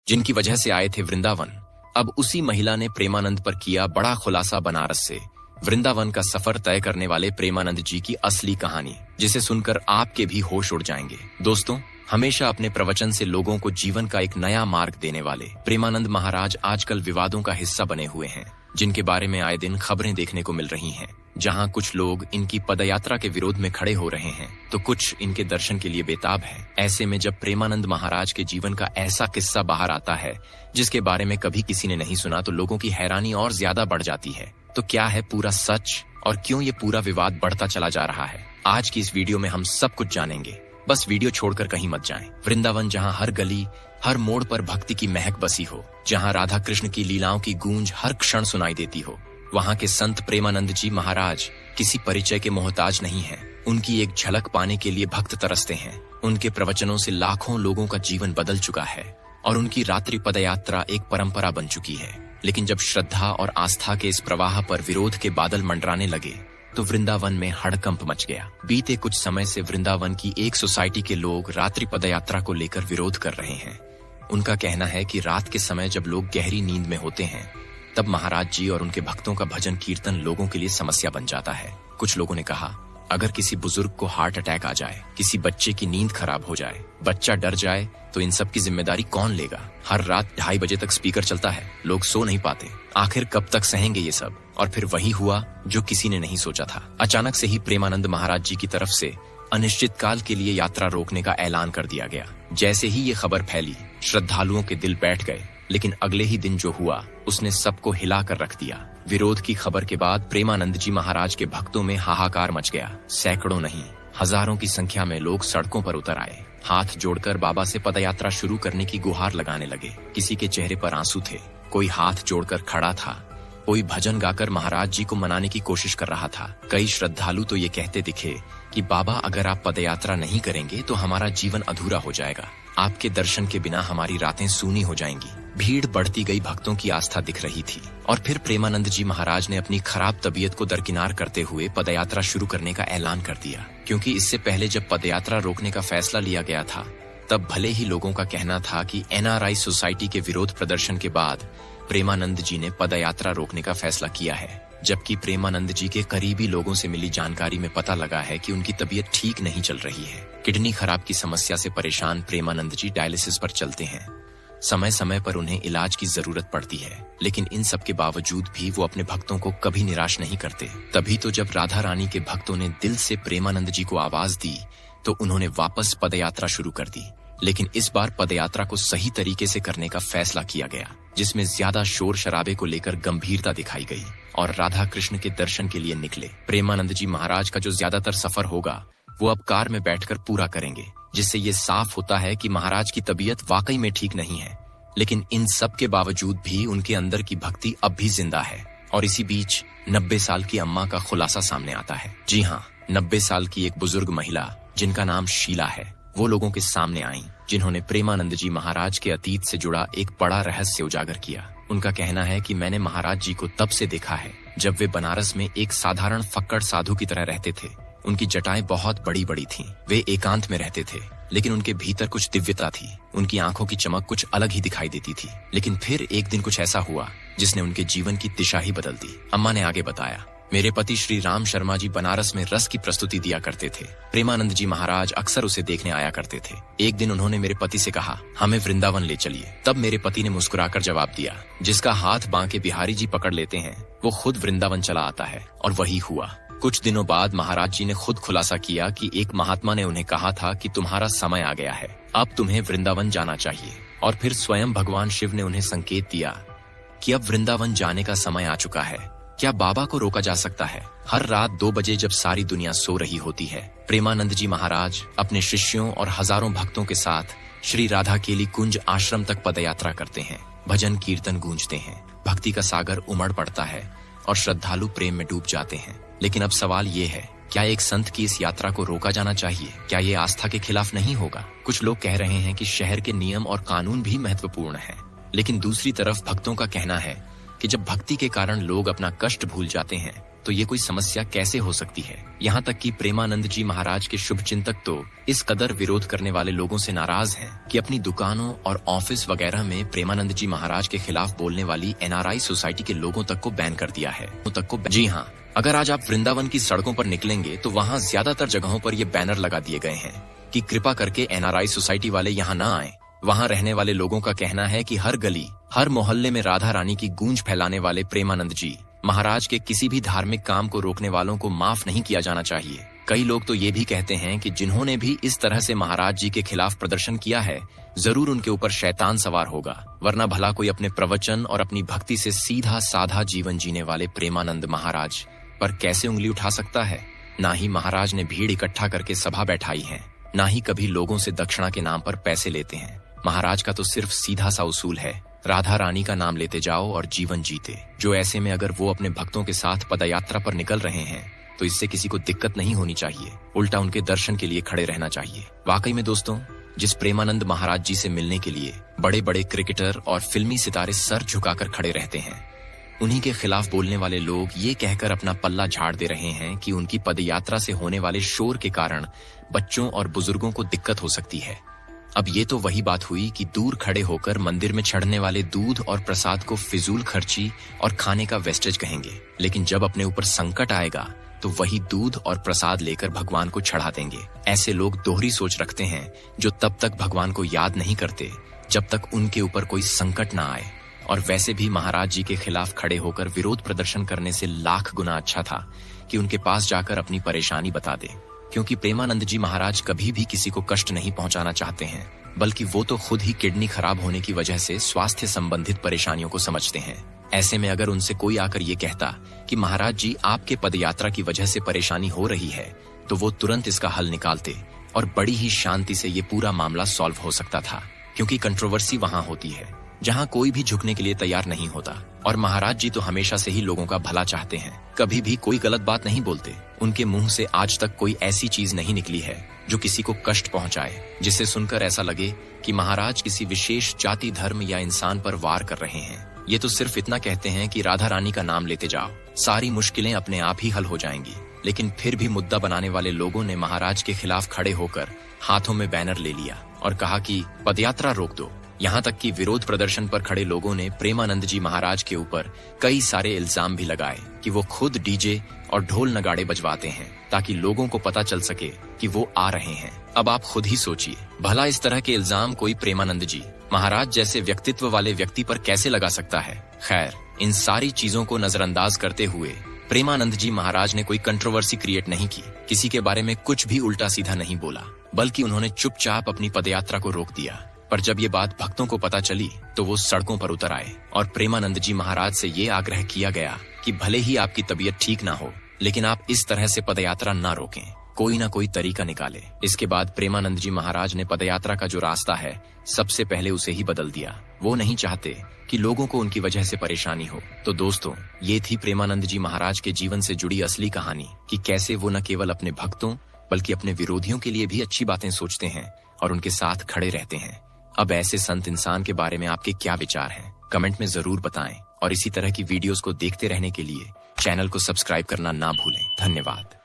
जिनकी वजह से आए थे वृंदावन। अब उसी महिला ने प्रेमानंद पर किया बड़ा खुलासा बनारस से। वृंदावन का सफर तय करने वाले प्रेमानंद जी की असली कहानी, जिसे सुनकर आपके भी होश उड़ जाएंगे। दोस्तों, हमेशा अपने प्रवचन से लोगों को जीवन का एक नया मार्ग देने वाले प्रेमानंद महाराज आजकल विवादों का हिस्सा बने हुए हैं, जिनके बारे में आए दिन खबरें देखने को मिल रही हैं। जहां कुछ लोग इनकी पदयात्रा के विरोध में खड़े हो रहे हैं, तो कुछ इनके दर्शन के लिए बेताब हैं। ऐसे में जब प्रेमानंद महाराज के जीवन का ऐसा किस्सा बाहर आता है जिसके बारे में कभी किसी ने नहीं सुना, तो लोगों की हैरानी और ज्यादा बढ़ जाती है। तो क्या है पूरा सच और क्यों ये पूरा विवाद बढ़ता चला जा रहा है? आज की इस वीडियो में हम सब कुछ जानेंगे। बस वीडियो छोड़कर कहीं मत जाएं। वृंदावन, जहां हर गली हर मोड़ पर भक्ति की महक बसी हो, जहां राधा कृष्ण की लीलाओं की गूंज हर क्षण सुनाई देती हो, वहां के संत प्रेमानंद जी महाराज किसी परिचय के मोहताज नहीं हैं। उनकी एक झलक पाने के लिए भक्त तरसते हैं। उनके प्रवचनों से लाखों लोगों का जीवन बदल चुका है और उनकी रात्रि पदयात्रा एक परंपरा बन चुकी है। लेकिन जब श्रद्धा और आस्था के इस प्रवाह पर विरोध के बादल मंडराने लगे, तो वृंदावन में हड़कंप मच गया। बीते कुछ समय से वृंदावन की एक सोसाइटी के लोग रात्रि पदयात्रा को लेकर विरोध कर रहे हैं। उनका कहना है कि रात के समय जब लोग गहरी नींद में होते हैं, तब महाराज जी और उनके भक्तों का भजन कीर्तन लोगों के लिए समस्या बन जाता है। कुछ लोगों ने कहा, अगर किसी बुजुर्ग को हार्ट अटैक आ जाए, किसी बच्चे की नींद खराब हो जाए, बच्चा डर जाए, तो इन सब की जिम्मेदारी कौन लेगा? हर रात 2:30 बजे तक स्पीकर चलता है, लोग सो नहीं पाते। आखिर कब तक सहेंगे ये सब? और फिर वही हुआ जो किसी ने नहीं सोचा था। अचानक से ही प्रेमानंद महाराज जी की तरफ से अनिश्चित काल के लिए यात्रा रोकने का ऐलान कर दिया गया। जैसे ही ये खबर फैली, श्रद्धालुओं के दिल बैठ गए। लेकिन अगले ही दिन जो हुआ, उसने सबको हिला कर रख दिया। विरोध की खबर के बाद प्रेमानंद जी महाराज के भक्तों में हाहाकार मच गया। सैकड़ों नहीं, हजारों की संख्या में लोग सड़कों पर उतर आए। हाथ जोड़कर बाबा से पदयात्रा शुरू करने की गुहार लगाने लगे। किसी के चेहरे पर आंसू थे, कोई हाथ जोड़कर खड़ा था, कोई भजन गाकर महाराज जी को मनाने की कोशिश कर रहा था। कई श्रद्धालु तो ये कहते दिखे कि बाबा, अगर आप पदयात्रा नहीं करेंगे तो हमारा जीवन अधूरा हो जाएगा। आपके दर्शन के बिना हमारी रातें सूनी हो जाएंगी। भीड़ बढ़ती गई, भक्तों की आस्था दिख रही थी। और फिर प्रेमानंद जी महाराज ने अपनी खराब तबीयत को दरकिनार करते हुए पदयात्रा शुरू करने का ऐलान कर दिया। क्योंकि इससे पहले जब पदयात्रा रोकने का फैसला लिया गया था, तब भले ही लोगों का कहना था कि NRI सोसाइटी के विरोध प्रदर्शन के बाद प्रेमानंद जी ने पदयात्रा रोकने का फैसला किया है, जबकि प्रेमानंद जी के करीबी लोगों से मिली जानकारी में पता लगा है कि उनकी तबीयत ठीक नहीं चल रही है। किडनी खराब की समस्या से परेशान प्रेमानंद जी डायलिसिस पर चलते हैं। समय समय पर उन्हें इलाज की जरूरत पड़ती है, लेकिन इन सब के बावजूद भी वो अपने भक्तों को कभी निराश नहीं करते। तभी तो जब राधा रानी के भक्तों ने दिल से प्रेमानंद जी को आवाज दी, तो उन्होंने वापस पदयात्रा शुरू कर दी। लेकिन इस बार पदयात्रा को सही तरीके से करने का फैसला किया गया, जिसमें ज्यादा शोर शराबे को लेकर गंभीरता दिखाई गई और राधा कृष्ण के दर्शन के लिए निकले। प्रेमानंद जी महाराज का जो ज्यादातर सफर होगा, वो अब कार में बैठकर पूरा करेंगे, जिससे ये साफ होता है कि महाराज की तबीयत वाकई में ठीक नहीं है। लेकिन इन सब के बावजूद भी उनके अंदर की भक्ति अब भी जिंदा है। और इसी बीच 90 साल की अम्मा का खुलासा सामने आता है। जी हाँ, 90 साल की एक बुजुर्ग महिला, जिनका नाम शीला है, वो लोगों के सामने आई, जिन्होंने प्रेमानंद जी महाराज के अतीत से जुड़ा एक बड़ा रहस्य उजागर किया। उनका कहना है कि मैंने महाराज जी को तब से देखा है जब वे बनारस में एक साधारण फक्कड़ साधु की तरह रहते थे। उनकी जटाएं बहुत बड़ी बड़ी थीं। वे एकांत में रहते थे, लेकिन उनके भीतर कुछ दिव्यता थी। उनकी आंखों की चमक कुछ अलग ही दिखाई देती थी। लेकिन फिर एक दिन कुछ ऐसा हुआ जिसने उनके जीवन की दिशा ही बदल दी। अम्मा ने आगे बताया, मेरे पति श्री राम शर्मा जी बनारस में रस की प्रस्तुति दिया करते थे। प्रेमानंद जी महाराज अक्सर उसे देखने आया करते थे। एक दिन उन्होंने मेरे पति से कहा, हमें वृंदावन ले चलिए। तब मेरे पति ने मुस्कुराकर जवाब दिया, जिसका हाथ बांके बिहारी जी पकड़ लेते हैं, वो खुद वृंदावन चला आता है। और वही हुआ। कुछ दिनों बाद महाराज जी ने खुद खुलासा किया कि एक महात्मा ने उन्हें कहा था कि तुम्हारा समय आ गया है, अब तुम्हें वृंदावन जाना चाहिए। और फिर स्वयं भगवान शिव ने उन्हें संकेत दिया कि अब वृंदावन जाने का समय आ चुका है। क्या बाबा को रोका जा सकता है? हर रात 2 बजे जब सारी दुनिया सो रही होती है, प्रेमानंद जी महाराज अपने शिष्यों और हजारों भक्तों के साथ श्री राधा केली कुंज आश्रम तक पदयात्रा करते हैं। भजन कीर्तन गूंजते हैं, भक्ति का सागर उमड़ पड़ता है और श्रद्धालु प्रेम में डूब जाते हैं। लेकिन अब सवाल ये है, क्या एक संत की इस यात्रा को रोका जाना चाहिए? क्या ये आस्था के खिलाफ नहीं होगा? कुछ लोग कह रहे हैं कि शहर के नियम और कानून भी महत्वपूर्ण हैं, लेकिन दूसरी तरफ भक्तों का कहना है कि जब भक्ति के कारण लोग अपना कष्ट भूल जाते हैं, तो ये कोई समस्या कैसे हो सकती है। यहाँ तक कि प्रेमानंद जी महाराज के शुभ चिंतक तो इस कदर विरोध करने वाले लोगों से नाराज हैं कि अपनी दुकानों और ऑफिस वगैरह में प्रेमानंद जी महाराज के खिलाफ बोलने वाली NRI सोसाइटी के लोगों तक को बैन कर दिया है। जी हाँ, अगर आज आप वृंदावन की सड़कों पर निकलेंगे तो वहाँ ज्यादातर जगहों पर ये बैनर लगा दिए गए हैं कि कृपा करके NRI सोसाइटी वाले यहाँ न आए। वहाँ रहने वाले लोगों का कहना है कि हर गली, हर मोहल्ले में राधा रानी की गूंज फैलाने वाले प्रेमानंद जी महाराज के किसी भी धार्मिक काम को रोकने वालों को माफ नहीं किया जाना चाहिए। कई लोग तो ये भी कहते हैं कि जिन्होंने भी इस तरह से महाराज जी के खिलाफ प्रदर्शन किया है, जरूर उनके ऊपर शैतान सवार होगा, वरना भला कोई अपने प्रवचन और अपनी भक्ति से सीधा साधा जीवन जीने वाले प्रेमानंद महाराज पर कैसे उंगली उठा सकता है। ना ही महाराज ने भीड़ इकट्ठा करके सभा बैठाई है, ना ही कभी लोगों से दक्षिणा के नाम पर पैसे लेते हैं। महाराज का तो सिर्फ सीधा सा उसूल है, राधा रानी का नाम लेते जाओ और जीवन जीते। जो ऐसे में अगर वो अपने भक्तों के साथ पदयात्रा पर निकल रहे हैं तो इससे किसी को दिक्कत नहीं होनी चाहिए, उल्टा उनके दर्शन के लिए खड़े रहना चाहिए। वाकई में दोस्तों, जिस प्रेमानंद महाराज जी से मिलने के लिए बड़े बड़े क्रिकेटर और फिल्मी सितारे सर झुकाकर खड़े रहते हैं, उन्हीं के खिलाफ बोलने वाले लोग ये कहकर अपना पल्ला झाड़ दे रहे हैं कि उनकी पदयात्रा से होने वाले शोर के कारण बच्चों और बुजुर्गों को दिक्कत हो सकती है। अब ये तो वही बात हुई कि दूर खड़े होकर मंदिर में चढ़ने वाले दूध और प्रसाद को फिजूल खर्ची और खाने का वेस्टेज कहेंगे, लेकिन जब अपने ऊपर संकट आएगा तो वही दूध और प्रसाद लेकर भगवान को चढ़ा देंगे। ऐसे लोग दोहरी सोच रखते हैं जो तब तक भगवान को याद नहीं करते जब तक उनके ऊपर कोई संकट ना आए। और वैसे भी महाराज जी के खिलाफ खड़े होकर विरोध प्रदर्शन करने से लाख गुना अच्छा था कि उनके पास जाकर अपनी परेशानी बता दे, क्योंकि प्रेमानंद जी महाराज कभी भी किसी को कष्ट नहीं पहुंचाना चाहते हैं, बल्कि वो तो खुद ही किडनी खराब होने की वजह से स्वास्थ्य संबंधित परेशानियों को समझते हैं। ऐसे में अगर उनसे कोई आकर ये कहता कि महाराज जी आपके पदयात्रा की वजह से परेशानी हो रही है, तो वो तुरंत इसका हल निकालते और बड़ी ही शांति से ये पूरा मामला सॉल्व हो सकता था। क्योंकि कंट्रोवर्सी वहाँ होती है जहाँ कोई भी झुकने के लिए तैयार नहीं होता, और महाराज जी तो हमेशा से ही लोगों का भला चाहते हैं, कभी भी कोई गलत बात नहीं बोलते। उनके मुंह से आज तक कोई ऐसी चीज नहीं निकली है जो किसी को कष्ट पहुंचाए, जिसे सुनकर ऐसा लगे कि महाराज किसी विशेष जाति, धर्म या इंसान पर वार कर रहे हैं। ये तो सिर्फ इतना कहते हैं कि राधा रानी का नाम लेते जाओ, सारी मुश्किलें अपने आप ही हल हो जाएंगी। लेकिन फिर भी मुद्दा बनाने वाले लोगों ने महाराज के खिलाफ खड़े होकर हाथों में बैनर ले लिया और कहा कि पदयात्रा रोक दो। यहाँ तक कि विरोध प्रदर्शन पर खड़े लोगों ने प्रेमानंद जी महाराज के ऊपर कई सारे इल्जाम भी लगाए कि वो खुद डीजे और ढोल नगाड़े बजवाते हैं ताकि लोगों को पता चल सके कि वो आ रहे हैं। अब आप खुद ही सोचिए, भला इस तरह के इल्जाम कोई प्रेमानंद जी महाराज जैसे व्यक्तित्व वाले व्यक्ति पर कैसे लगा सकता है। खैर, इन सारी चीजों को नजरअंदाज करते हुए प्रेमानंद जी महाराज ने कोई कंट्रोवर्सी क्रिएट नहीं की, किसी के बारे में कुछ भी उल्टा सीधा नहीं बोला, बल्कि उन्होंने चुपचाप अपनी पदयात्रा को रोक दिया। पर जब ये बात भक्तों को पता चली तो वो सड़कों पर उतर आए और प्रेमानंद जी महाराज से ये आग्रह किया गया कि भले ही आपकी तबीयत ठीक ना हो, लेकिन आप इस तरह से पदयात्रा ना रोकें, कोई ना कोई तरीका निकाले। इसके बाद प्रेमानंद जी महाराज ने पदयात्रा का जो रास्ता है सबसे पहले उसे ही बदल दिया। वो नहीं चाहते कि लोगों को उनकी वजह से परेशानी हो। तो दोस्तों, ये थी प्रेमानंद जी महाराज के जीवन से जुड़ी असली कहानी कि कैसे वो न केवल अपने भक्तों बल्कि अपने विरोधियों के लिए भी अच्छी बातें सोचते हैं और उनके साथ खड़े रहते हैं। अब ऐसे संत इंसान के बारे में आपके क्या विचार हैं? कमेंट में जरूर बताएं और इसी तरह की वीडियोस को देखते रहने के लिए चैनल को सब्सक्राइब करना ना भूलें। धन्यवाद।